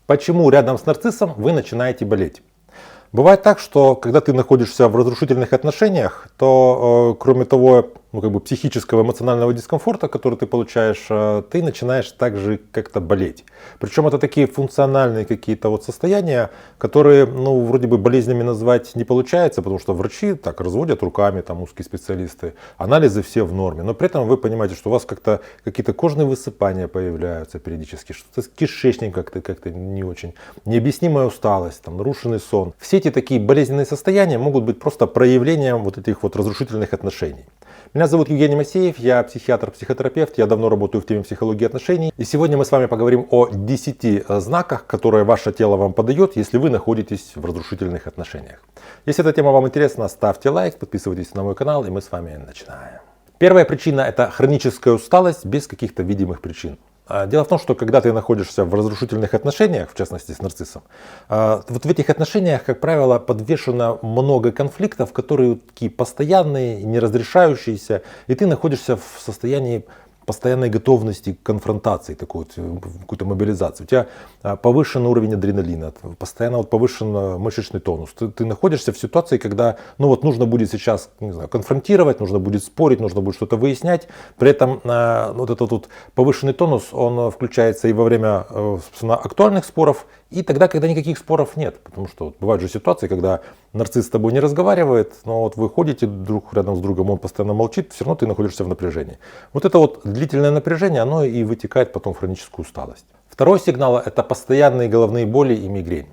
Почему рядом с нарциссом вы начинаете болеть? Бывает так, что когда ты находишься в разрушительных отношениях, то кроме того, психического, эмоционального дискомфорта, который ты получаешь, ты начинаешь также как-то болеть. Причем это такие функциональные какие-то вот состояния, которые, вроде бы болезнями назвать не получается, потому что врачи так разводят руками, там узкие специалисты, анализы все в норме, но при этом вы понимаете, что у вас как-то какие-то кожные высыпания появляются периодически, что-то с кишечником как-то не очень, необъяснимая усталость, там, нарушенный сон. Все эти такие болезненные состояния могут быть просто проявлением вот этих вот разрушительных отношений. Меня зовут Евгений Масеев, я психиатр-психотерапевт, я давно работаю в теме психологии отношений. И сегодня мы с вами поговорим о 10 знаках, которые ваше тело вам подает, если вы находитесь в разрушительных отношениях. Если эта тема вам интересна, ставьте лайк, подписывайтесь на мой канал, и мы с вами начинаем. Первая причина – это хроническая усталость без каких-то видимых причин. Дело в том, что когда ты находишься в разрушительных отношениях, в частности с нарциссом, вот в этих отношениях, как правило, подвешено много конфликтов, которые такие постоянные, не разрешающиеся, и ты находишься в состоянии постоянной готовности к конфронтации, такой вот, какой-то мобилизации. У тебя повышенный уровень адреналина, постоянно вот повышен мышечный тонус. Ты находишься в ситуации, когда нужно будет сейчас, не знаю, конфронтировать, нужно будет спорить, нужно будет что-то выяснять. При этом вот этот вот повышенный тонус, он включается и во время актуальных споров, и тогда, когда никаких споров нет. Потому что бывают же ситуации, когда нарцисс с тобой не разговаривает, но вот вы ходите друг рядом с другом, он постоянно молчит, все равно ты находишься в напряжении. Вот это вот длительное напряжение, оно и вытекает потом в хроническую усталость. Второй сигнал – это постоянные головные боли и мигрень.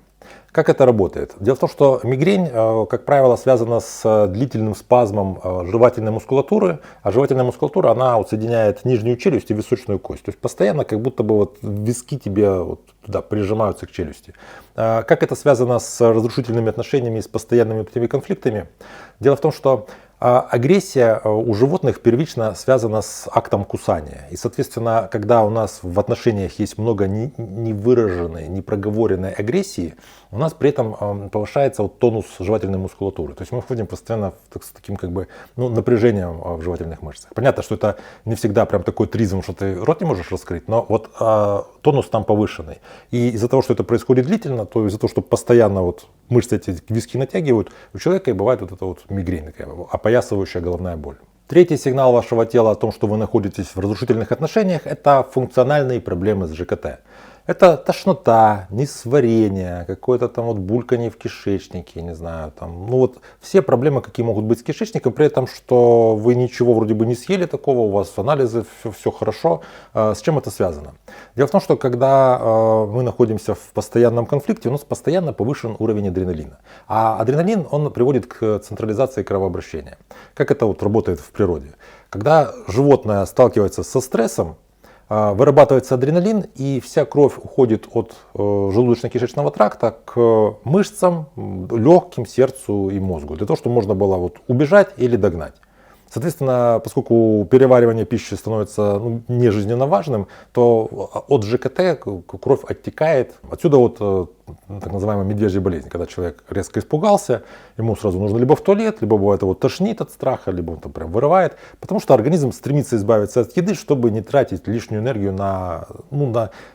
Как это работает? Дело в том, что мигрень, как правило, связана с длительным спазмом жевательной мускулатуры, а жевательная мускулатура, она вот соединяет нижнюю челюсть и височную кость. То есть постоянно как будто бы вот виски тебе вот туда прижимаются к челюсти. Как это связано с разрушительными отношениями и с постоянными этими конфликтами? Дело в том, что агрессия у животных первично связана с актом кусания. И, соответственно, когда у нас в отношениях есть много невыраженной, непроговоренной агрессии, у нас при этом повышается вот тонус жевательной мускулатуры. То есть мы входим постоянно с таким напряжением в жевательных мышцах. Понятно, что это не всегда прям такой тризм, что ты рот не можешь раскрыть, но вот тонус там повышенный. И из-за того, что это происходит длительно, то из-за того, что постоянно вот мышцы эти виски натягивают, у человека и бывает вот эта вот мигрень, такая опоясывающая головная боль. Третий сигнал вашего тела о том, что вы находитесь в разрушительных отношениях, это функциональные проблемы с ЖКТ. Это тошнота, несварение, какое-то там вот бульканье в кишечнике, не знаю, там, все проблемы, какие могут быть с кишечником, при этом, что вы ничего вроде бы не съели такого, у вас анализы, все хорошо. С чем это связано? Дело в том, что когда мы находимся в постоянном конфликте, у нас постоянно повышен уровень адреналина. А адреналин, он приводит к централизации кровообращения. Как это вот работает в природе? Когда животное сталкивается со стрессом, вырабатывается адреналин, и вся кровь уходит от желудочно-кишечного тракта к мышцам, легким, сердцу и мозгу, для того, чтобы можно было убежать или догнать. Соответственно, поскольку переваривание пищи становится не жизненно важным, то от ЖКТ кровь оттекает. Отсюда так называемая медвежья болезнь, когда человек резко испугался, ему сразу нужно либо в туалет, либо бывает его тошнит от страха, либо он там прям вырывает, потому что организм стремится избавиться от еды, чтобы не тратить лишнюю энергию на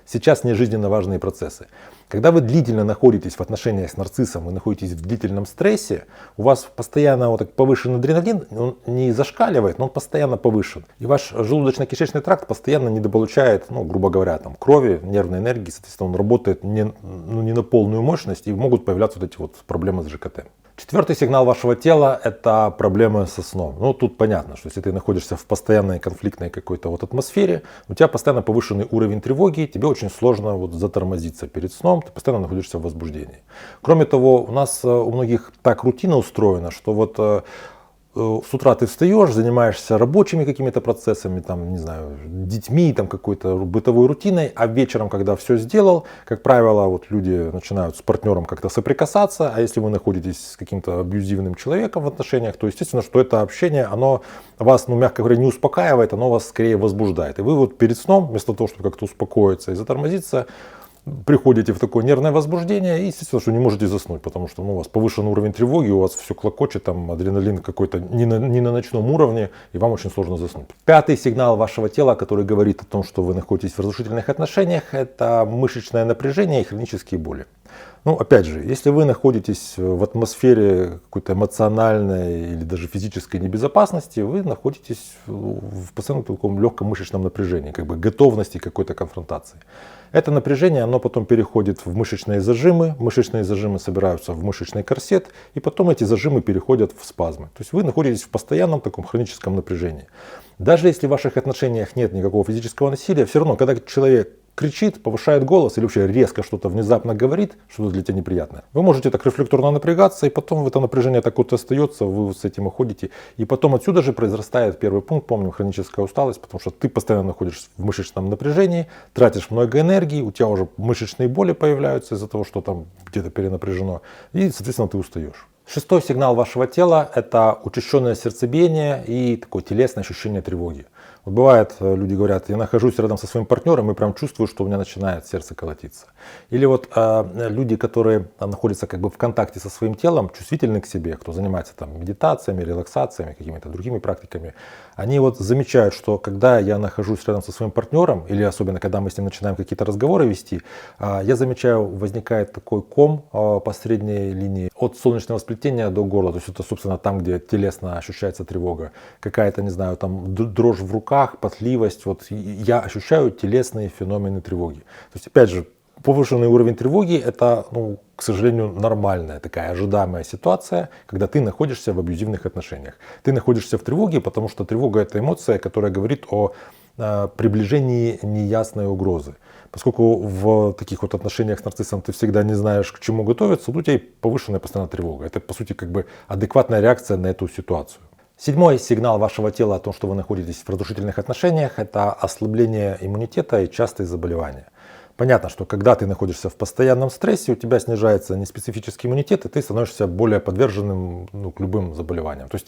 сейчас не жизненно важные процессы. Когда вы длительно находитесь в отношениях с нарциссом, вы находитесь в длительном стрессе, у вас постоянно повышен адреналин, он не зашкаливает, но он постоянно повышен. И ваш желудочно-кишечный тракт постоянно недополучает, грубо говоря, крови, нервной энергии, соответственно, он работает не на полную мощность, и могут появляться вот эти проблемы с ЖКТ. Четвертый сигнал вашего тела – это проблемы со сном. Тут понятно, что если ты находишься в постоянной конфликтной какой-то атмосфере, у тебя постоянно повышенный уровень тревоги, тебе очень сложно затормозиться перед сном, ты постоянно находишься в возбуждении. Кроме того, у нас у многих так рутина устроена, что с утра ты встаешь, занимаешься рабочими какими-то процессами, детьми, какой-то бытовой рутиной, а вечером, когда все сделал, как правило, люди начинают с партнером как-то соприкасаться, а если вы находитесь с каким-то абьюзивным человеком в отношениях, то естественно, что это общение, оно вас, мягко говоря, не успокаивает, оно вас скорее возбуждает. И вы перед сном, вместо того, чтобы как-то успокоиться и затормозиться, приходите в такое нервное возбуждение и, естественно, что не можете заснуть, потому что у вас повышенный уровень тревоги, у вас все клокочет, там адреналин какой-то не на ночном уровне, и вам очень сложно заснуть. Пятый сигнал вашего тела, который говорит о том, что вы находитесь в разрушительных отношениях, это мышечное напряжение и хронические боли. Ну, опять же, если вы находитесь в атмосфере какой-то эмоциональной или даже физической небезопасности, вы находитесь в постоянном таком легком мышечном напряжении, как бы готовности к какой-то конфронтации. Это напряжение, оно потом переходит в мышечные зажимы собираются в мышечный корсет, и потом эти зажимы переходят в спазмы. То есть вы находитесь в постоянном таком хроническом напряжении. Даже если в ваших отношениях нет никакого физического насилия, все равно, когда человек кричит, повышает голос или вообще резко что-то внезапно говорит, что-то для тебя неприятное, вы можете так рефлекторно напрягаться, и потом это напряжение так вот остается, вы с этим уходите. И потом отсюда же произрастает первый пункт, помним, хроническая усталость, потому что ты постоянно находишься в мышечном напряжении, тратишь много энергии, у тебя уже мышечные боли появляются из-за того, что там где-то перенапряжено, и, соответственно, ты устаешь. Шестой сигнал вашего тела – это учащенное сердцебиение и такое телесное ощущение тревоги. Вот бывает, люди говорят, я нахожусь рядом со своим партнером и прям чувствую, что у меня начинает сердце колотиться. Или вот люди, которые находятся как бы в контакте со своим телом, чувствительны к себе, кто занимается там медитациями, релаксациями, какими-то другими практиками, они вот замечают, что когда я нахожусь рядом со своим партнером, или особенно когда мы с ним начинаем какие-то разговоры вести, я замечаю, возникает такой ком по средней линии от солнечного сплетения до горла. То есть это, собственно, там, где телесно ощущается тревога. Какая-то, не знаю, там дрожь в руках, потливость. Вот я ощущаю телесные феномены тревоги. То есть, опять же, повышенный уровень тревоги – это, к сожалению, нормальная такая ожидаемая ситуация, когда ты находишься в абьюзивных отношениях. Ты находишься в тревоге, потому что тревога – это эмоция, которая говорит о приближении неясной угрозы. Поскольку в таких вот отношениях с нарциссом ты всегда не знаешь, к чему готовиться, тут у тебя повышенная постоянная тревога. Это, по сути, как бы адекватная реакция на эту ситуацию. Седьмой сигнал вашего тела о том, что вы находитесь в разрушительных отношениях, это ослабление иммунитета и частые заболевания. Понятно, что когда ты находишься в постоянном стрессе, у тебя снижается неспецифический иммунитет, и ты становишься более подверженным к любым заболеваниям. То есть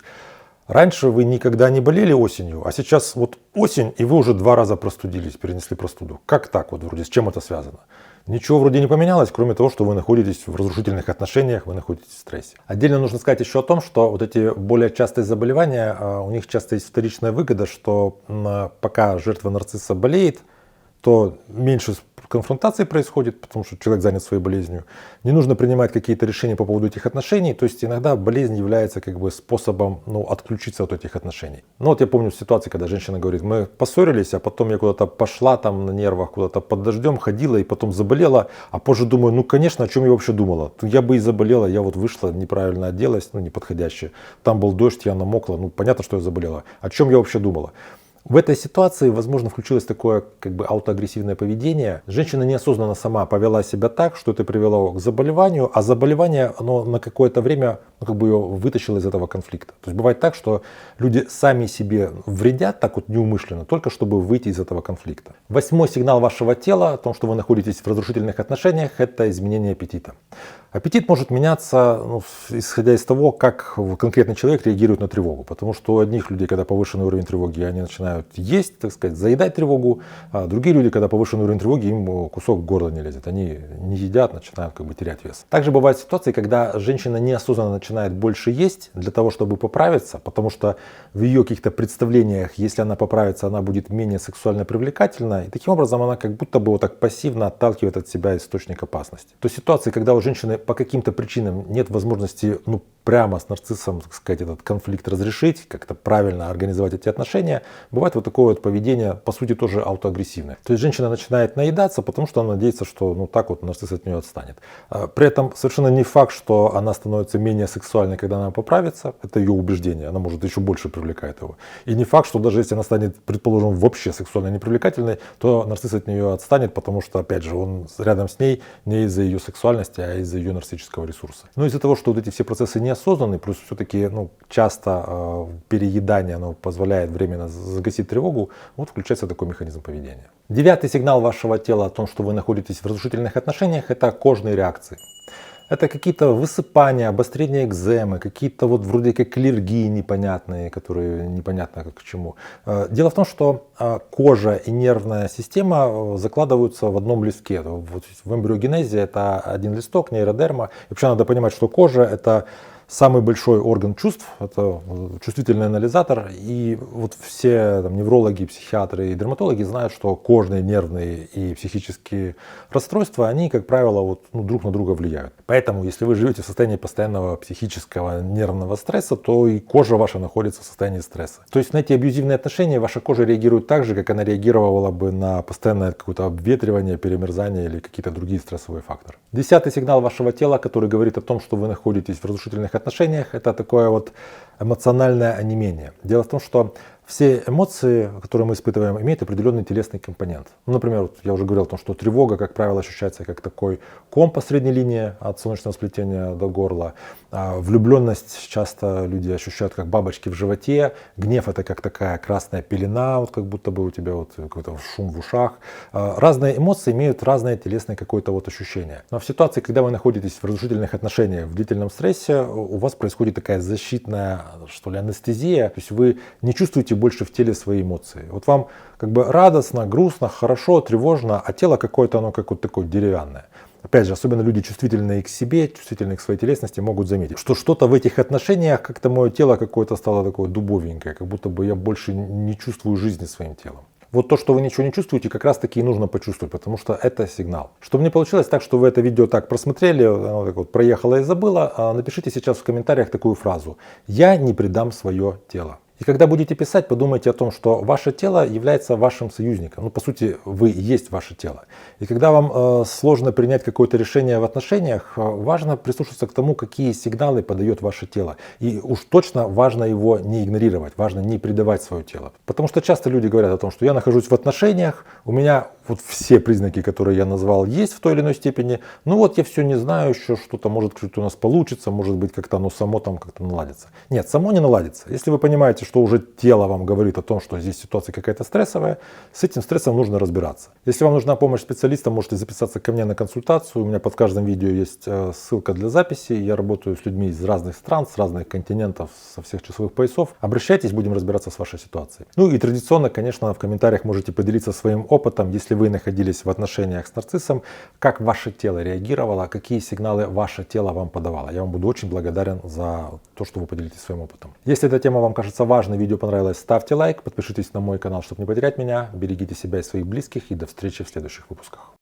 раньше вы никогда не болели осенью, а сейчас вот осень, и вы уже 2 раза простудились, перенесли простуду. Как так вот вроде, с чем это связано? Ничего вроде не поменялось, кроме того, что вы находитесь в разрушительных отношениях, вы находитесь в стрессе. Отдельно нужно сказать еще о том, что вот эти более частые заболевания, у них часто есть вторичная выгода, что пока жертва нарцисса болеет, то меньше конфронтации происходит, потому что человек занят своей болезнью. Не нужно принимать какие-то решения по поводу этих отношений. То есть иногда болезнь является как бы способом отключиться от этих отношений. Вот я помню ситуацию, когда женщина говорит, мы поссорились, а потом я куда-то пошла там на нервах, куда-то под дождем ходила и потом заболела. А позже думаю, конечно, о чем я вообще думала? Я бы и заболела, я вот вышла, неправильно оделась, неподходяще. Там был дождь, я намокла, понятно, что я заболела. О чем я вообще думала? В этой ситуации, возможно, включилось такое как бы аутоагрессивное поведение. Женщина неосознанно сама повела себя так, что это привело к заболеванию, а заболевание, оно на какое-то время как бы ее вытащило из этого конфликта. То есть бывает так, что люди сами себе вредят так вот неумышленно, только чтобы выйти из этого конфликта. 8-й сигнал вашего тела о том, что вы находитесь в разрушительных отношениях, это изменение аппетита. Аппетит может меняться, исходя из того, как конкретный человек реагирует на тревогу. Потому что у одних людей, когда повышенный уровень тревоги, они начинают есть, так сказать, заедать тревогу. А другие люди, когда повышенный уровень тревоги, им кусок в горло не лезет. Они не едят, начинают как бы терять вес. Также бывают ситуации, когда женщина неосознанно начинает больше есть для того, чтобы поправиться. Потому что в ее каких-то представлениях, если она поправится, она будет менее сексуально привлекательна. И таким образом она как будто бы вот так пассивно отталкивает от себя источник опасности. То есть ситуации, когда у женщины по каким-то причинам нет возможности прямо с нарциссом, так сказать, этот конфликт разрешить, как-то правильно организовать эти отношения, бывает вот такое вот поведение, по сути, тоже аутоагрессивное. То есть женщина начинает наедаться, потому что она надеется, что так вот нарцисс от нее отстанет. При этом совершенно не факт, что она становится менее сексуальной, когда она поправится. Это ее убеждение, она может еще больше привлекает его. И не факт, что даже если она станет, предположим, вообще сексуально непривлекательной, то нарцисс от нее отстанет, потому что, опять же, он рядом с ней не из-за ее сексуальности, а из-за ее нарциссического ресурса. Но из-за того, что вот эти все процессы неосознанные, плюс все-таки часто переедание оно позволяет временно загасить тревогу, вот включается такой механизм поведения. 9-й сигнал вашего тела о том, что вы находитесь в разрушительных отношениях, это кожные реакции. Это какие-то высыпания, обострение экземы, какие-то вот вроде как аллергии непонятные, которые непонятно как к чему. Дело в том, что кожа и нервная система закладываются в одном листке. Вот в эмбриогенезе это один листок, нейродерма. И вообще надо понимать, что кожа это самый большой орган чувств, это чувствительный анализатор, и вот все там, неврологи, психиатры и дерматологи знают, что кожные, нервные и психические расстройства, они, как правило, вот, друг на друга влияют. Поэтому, если вы живете в состоянии постоянного психического нервного стресса, то и кожа ваша находится в состоянии стресса. То есть на эти абьюзивные отношения ваша кожа реагирует так же, как она реагировала бы на постоянное какое-то обветривание, перемерзание или какие-то другие стрессовые факторы. 10-й сигнал вашего тела, который говорит о том, что вы находитесь в разрушительных отношениях, это такое вот эмоциональное онемение. Дело в том, что все эмоции, которые мы испытываем, имеют определенный телесный компонент. Например, вот я уже говорил о том, что тревога, как правило, ощущается как такой ком по средней линии от солнечного сплетения до горла. Влюбленность часто люди ощущают как бабочки в животе. Гнев это как такая красная пелена, вот как будто бы у тебя вот какой-то шум в ушах. Разные эмоции имеют разное телесное какое-то вот ощущение. Но в ситуации, когда вы находитесь в разрушительных отношениях, в длительном стрессе, у вас происходит такая защитная, что ли, анестезия. То есть вы не чувствуете больше в теле свои эмоции. Вот вам как бы радостно, грустно, хорошо, тревожно, а тело какое-то оно как вот такое деревянное. Опять же, особенно люди чувствительные к себе, чувствительные к своей телесности, могут заметить, что что-то в этих отношениях, как-то мое тело какое-то стало такое дубовенькое, как будто бы я больше не чувствую жизни своим телом. Вот то, что вы ничего не чувствуете, как раз таки и нужно почувствовать, потому что это сигнал. Чтобы не получилось так, что вы это видео так просмотрели, оно так вот проехало и забыло, напишите сейчас в комментариях такую фразу: «Я не предам свое тело». И когда будете писать, подумайте о том, что ваше тело является вашим союзником. По сути, вы и есть ваше тело. И когда вам сложно принять какое-то решение в отношениях, важно прислушаться к тому, какие сигналы подает ваше тело. И уж точно важно его не игнорировать, важно не предавать свое тело. Потому что часто люди говорят о том, что я нахожусь в отношениях, у меня вот все признаки, которые я назвал, есть в той или иной степени. Я все не знаю еще, что-то может что-то у нас получится, может быть как-то оно само там как-то наладится. Нет, само не наладится. Если вы понимаете, что уже тело вам говорит о том, что здесь ситуация какая-то стрессовая, с этим стрессом нужно разбираться. Если вам нужна помощь специалиста, можете записаться ко мне на консультацию. У меня под каждым видео есть ссылка для записи. Я работаю с людьми из разных стран, с разных континентов, со всех часовых поясов. Обращайтесь, будем разбираться с вашей ситуацией. И традиционно, конечно, в комментариях можете поделиться своим опытом, если вы находились в отношениях с нарциссом, как ваше тело реагировало, какие сигналы ваше тело вам подавало. Я вам буду очень благодарен за то, что вы поделитесь своим опытом. Если эта тема вам кажется важной, видео понравилось, ставьте лайк, подпишитесь на мой канал, чтобы не потерять меня. Берегите себя и своих близких, и до встречи в следующих выпусках.